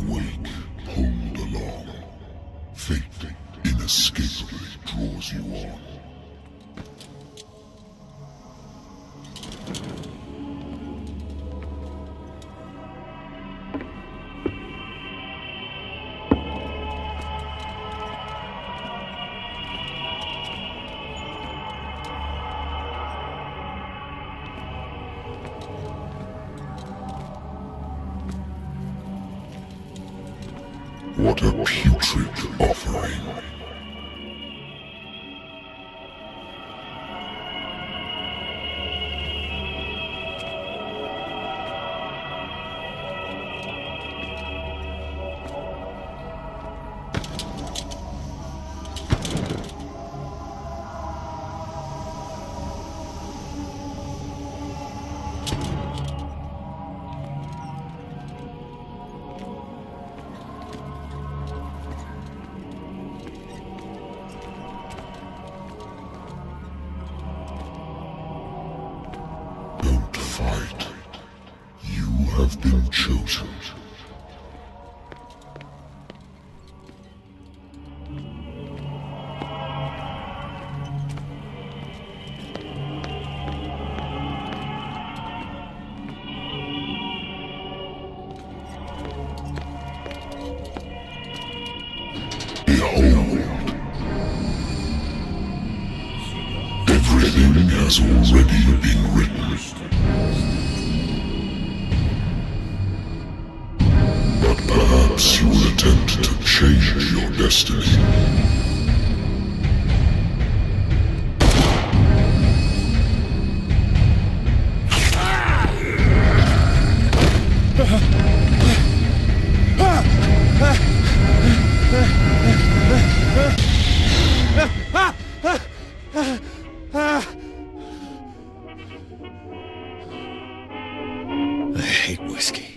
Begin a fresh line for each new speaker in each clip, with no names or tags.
wake, pulled along. Fate inescapably draws you on. What a putrid offering. Don't fight. You have been chosen. Behold. Everything has already been written. But perhaps you will attempt to change your destiny.
I hate whiskey.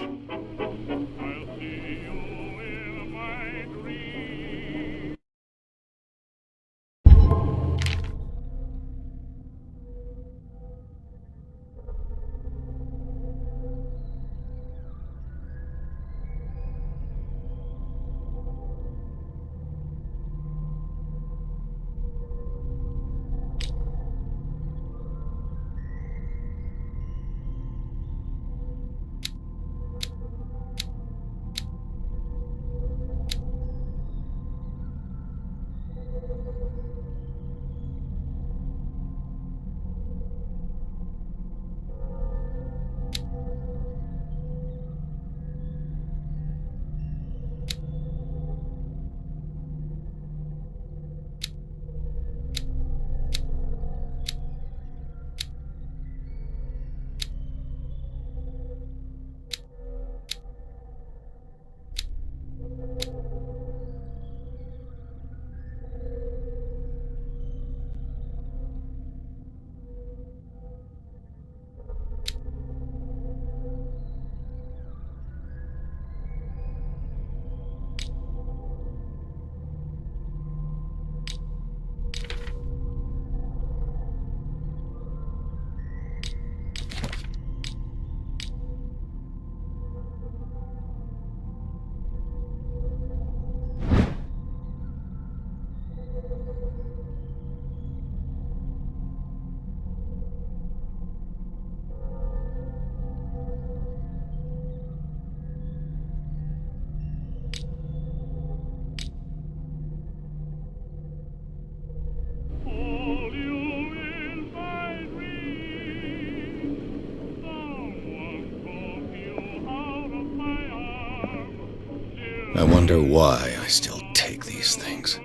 I wonder why I still take these things.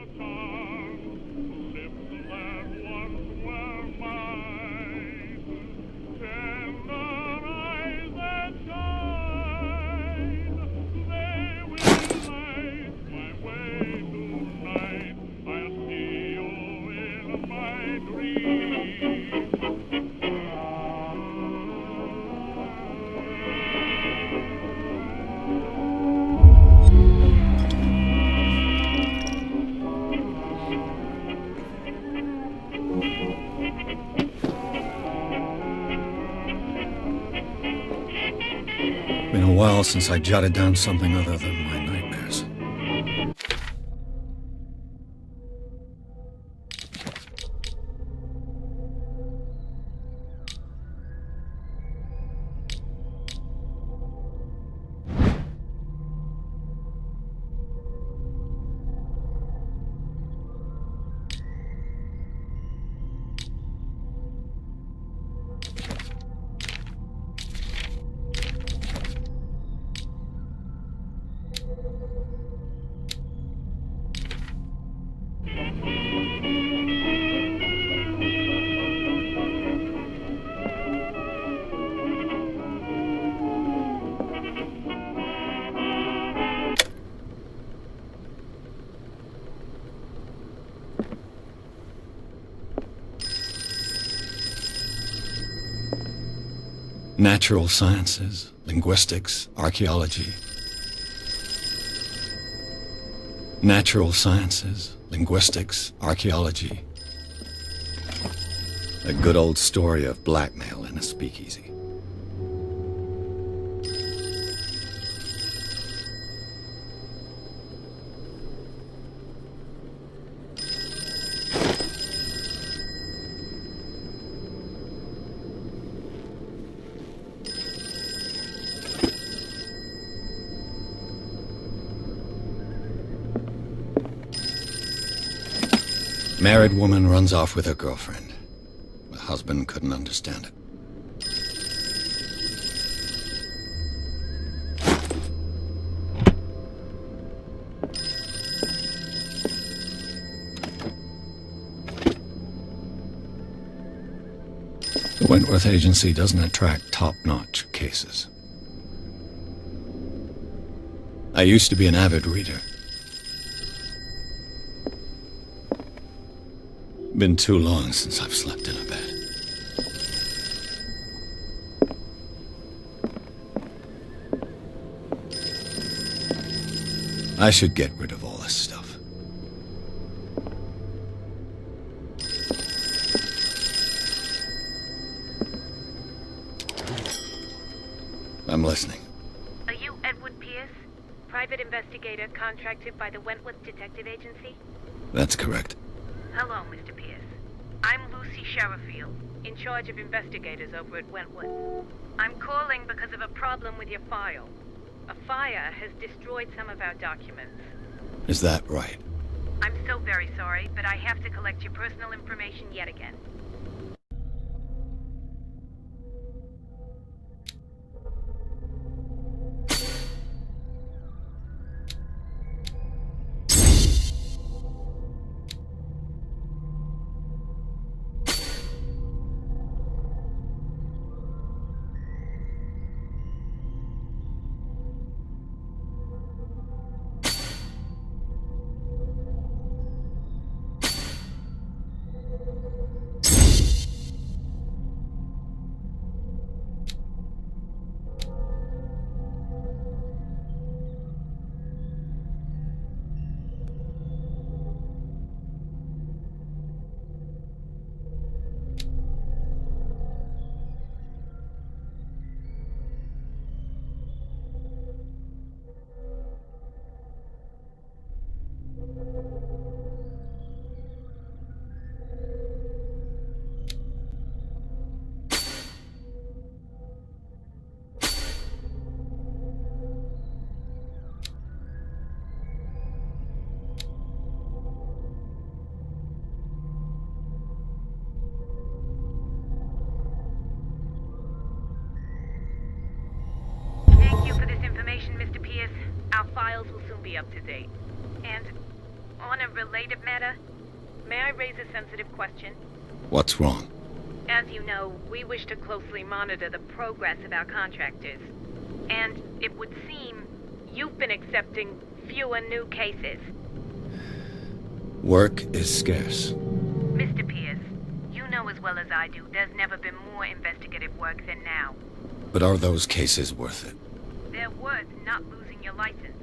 while since I jotted down something other than my nightmares. Natural sciences, linguistics, archaeology. Natural sciences, linguistics, archaeology. A good old story of blackmail in a speakeasy. Married woman runs off with her girlfriend. The husband couldn't understand it. The Wentworth Agency doesn't attract top-notch cases. I used to be an avid reader. Been too long since I've slept in a bed. I should get rid of all this stuff. I'm listening.
Are you Edward Pierce, private investigator contracted by the Wentworth Detective Agency?
That's correct.
Hello, Mr. Pierce. I'm Lucy Sherifield, in charge of investigators over at Wentworth. I'm calling because of a problem with your file. A fire has destroyed some of our documents.
Is that right?
I'm so very sorry, but I have to collect your personal information yet again. Mr. Pierce, our files will soon be up to date. And on a related matter, may I raise a sensitive question?
What's wrong?
As you know, we wish to closely monitor the progress of our contractors. And it would seem you've been accepting fewer new cases.
Work is scarce.
Mr. Pierce, you know as well as I do, there's never been more investigative work than now.
But are those cases worth it?
They're worth not losing your license.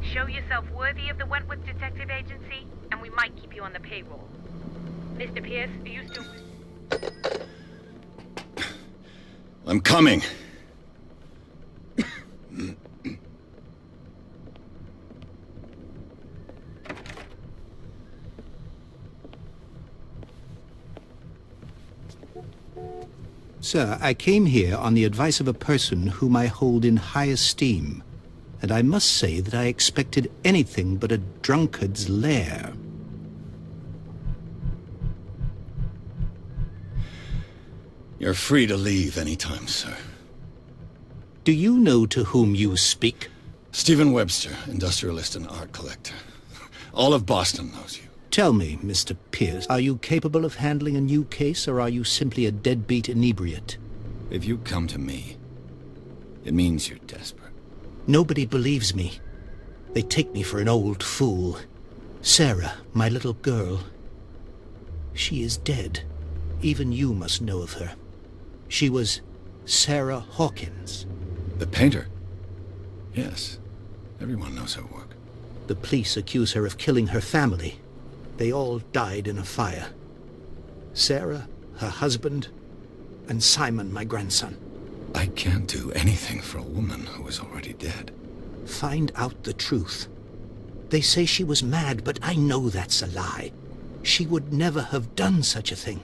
Show yourself worthy of the Wentworth Detective Agency, and we might keep you on the payroll. Mr. Pierce, are you still...
I'm coming.
Sir, I came here on the advice of a person whom I hold in high esteem, and I must say that I expected anything but a drunkard's lair.
You're free to leave anytime, sir.
Do you know to whom you speak?
Stephen Webster, industrialist and art collector. All of Boston knows you.
Tell me, Mr. Pierce, are you capable of handling a new case, or are you simply a deadbeat inebriate?
If you come to me, it means you're desperate.
Nobody believes me. They take me for an old fool. Sarah, my little girl, she is dead. Even you must know of her. She was Sarah Hawkins.
The painter? Yes. Everyone knows her work.
The police accuse her of killing her family. They all died in a fire. Sarah, her husband, and Simon, my grandson.
I can't do anything for a woman who is already dead.
Find out the truth. They say she was mad, but I know that's a lie. She would never have done such a thing.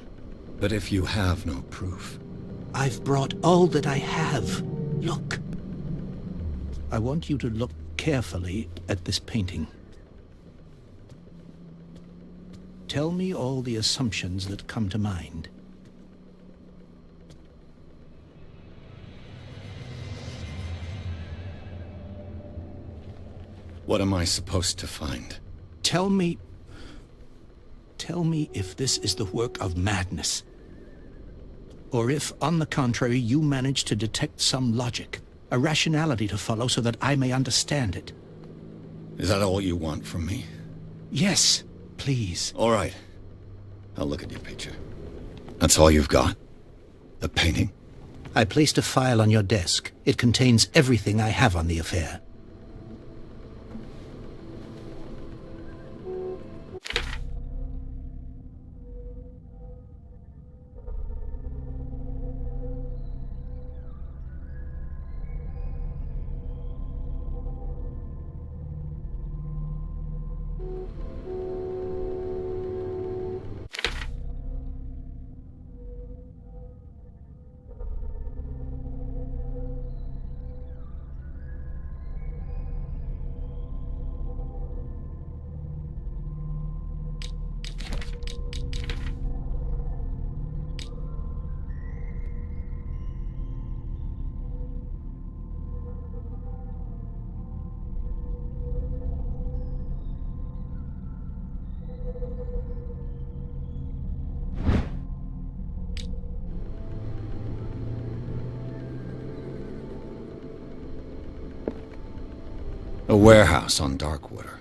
But if you have no proof...
I've brought all that I have. Look. I want you to look carefully at this painting. Tell me all the assumptions that come to mind.
What am I supposed to find?
Tell me if this is the work of madness. Or if, on the contrary, you manage to detect some logic, a rationality to follow so that I may understand it.
Is that all you want from me?
Yes, please.
All right. I'll look at your picture. That's all you've got? The painting?
I placed a file on your desk. It contains everything I have on the affair.
A warehouse on Darkwater.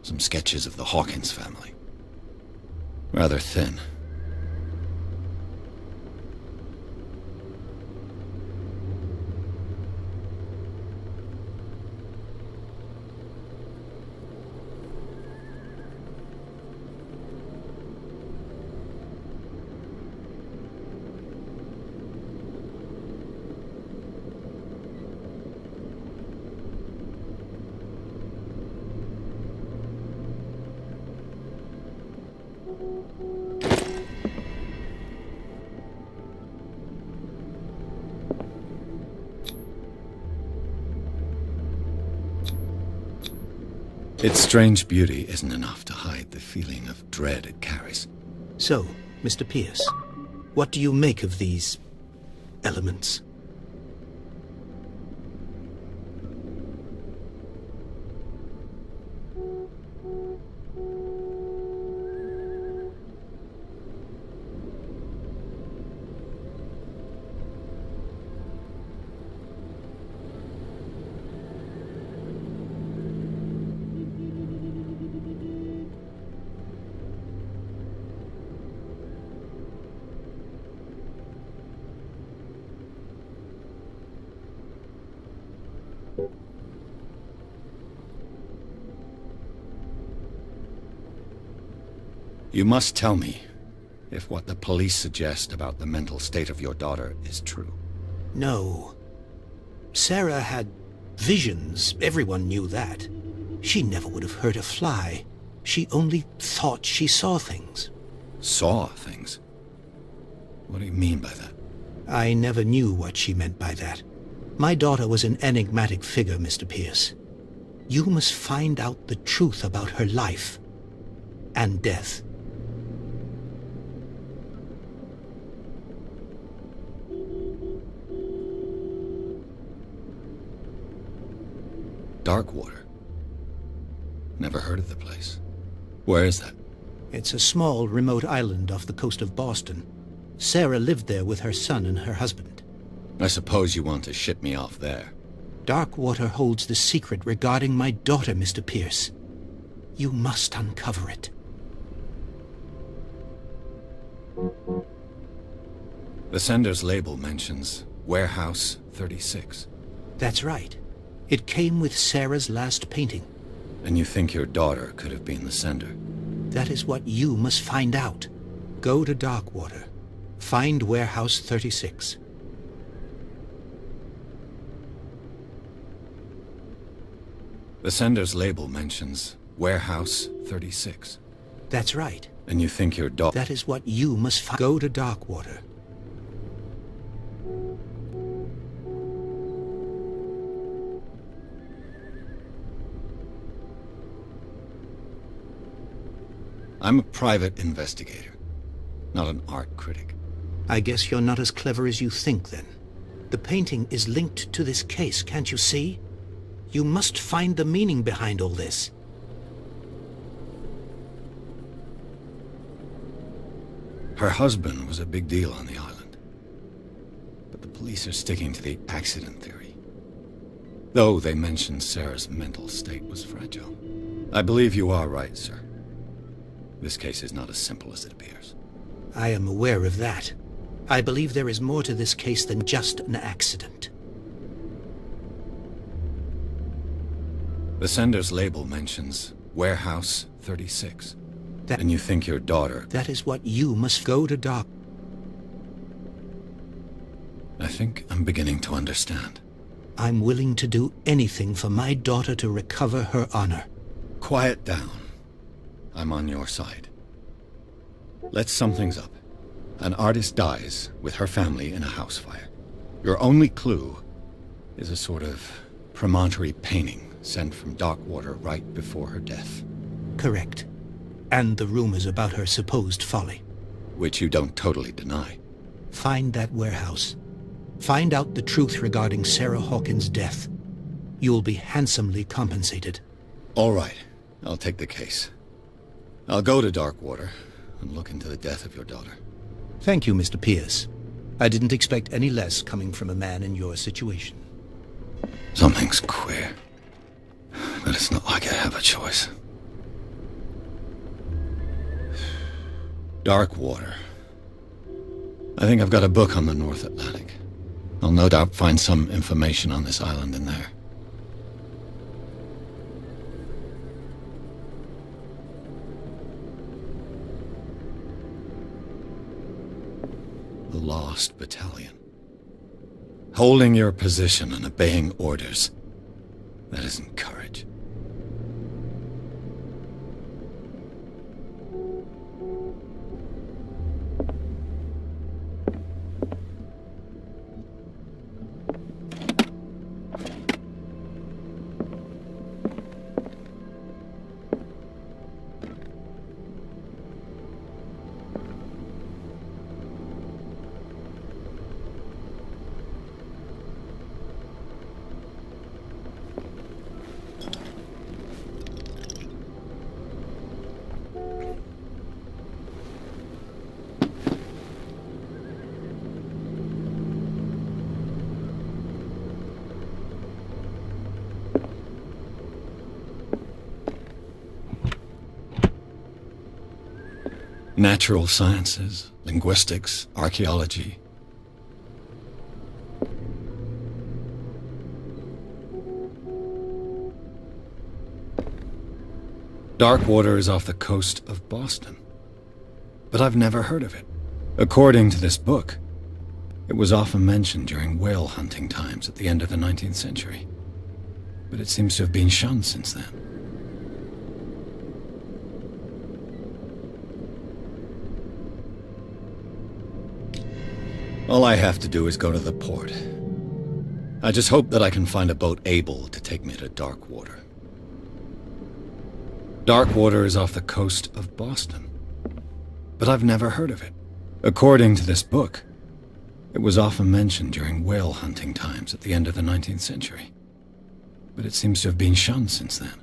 Some sketches of the Hawkins family. Rather thin. Its strange beauty isn't enough to hide the feeling of dread it carries.
So, Mr. Pierce, what do you make of these elements?
You must tell me if what the police suggest about the mental state of your daughter is true.
No. Sarah had visions. Everyone knew that. She never would have hurt a fly. She only thought she saw things.
Saw things? What do you mean by that?
I never knew what she meant by that. My daughter was an enigmatic figure, Mr. Pierce. You must find out the truth about her life and death.
Darkwater. Never heard of the place. Where is that?
It's a small, remote island off the coast of Boston. Sarah lived there with her son and her husband.
I suppose you want to ship me off there.
Darkwater holds the secret regarding my daughter, Mr. Pierce. You must uncover it.
The sender's label mentions Warehouse 36.
That's right. It came with Sarah's last painting.
And you think your daughter could have been the sender?
That is what you must find out. Go to Darkwater. Find Warehouse 36.
The sender's label mentions Warehouse 36.
That's right.
And you think your daughter...
That is what you must find. Go to Darkwater.
I'm a private investigator, not an art critic.
I guess you're not as clever as you think, then. The painting is linked to this case, can't you see? You must find the meaning behind all this.
Her husband was a big deal on the island. But the police are sticking to the accident theory. Though they mentioned Sarah's mental state was fragile. I believe you are right, sir. This case is not as simple as it appears.
I am aware of that. I believe there is more to this case than just an accident.
The sender's label mentions Warehouse 36. And you think your daughter...
That is what you must go to Doc.
I think I'm beginning to understand.
I'm willing to do anything for my daughter to recover her honor.
Quiet down. I'm on your side. Let's sum things up. An artist dies with her family in a house fire. Your only clue is a sort of promontory painting sent from Darkwater right before her death.
Correct. And the rumors about her supposed folly.
Which you don't totally deny.
Find that warehouse. Find out the truth regarding Sarah Hawkins' death. You'll be handsomely compensated.
All right. I'll take the case. I'll go to Darkwater and look into the death of your daughter.
Thank you, Mr. Pierce. I didn't expect any less coming from a man in your situation.
Something's queer. But it's not like I have a choice. Darkwater. I think I've got a book on the North Atlantic. I'll no doubt find some information on this island in there. The Lost Battalion. Holding your position and obeying orders. That isn't courage. Natural sciences, linguistics, archaeology. Darkwater is off the coast of Boston. But I've never heard of it. According to this book, it was often mentioned during whale hunting times at the end of the 19th century. But it seems to have been shunned since then. All I have to do is go to the port. I just hope that I can find a boat able to take me to Darkwater. Darkwater is off the coast of Boston, but I've never heard of it. According to this book, it was often mentioned during whale hunting times at the end of the 19th century, but it seems to have been shunned since then.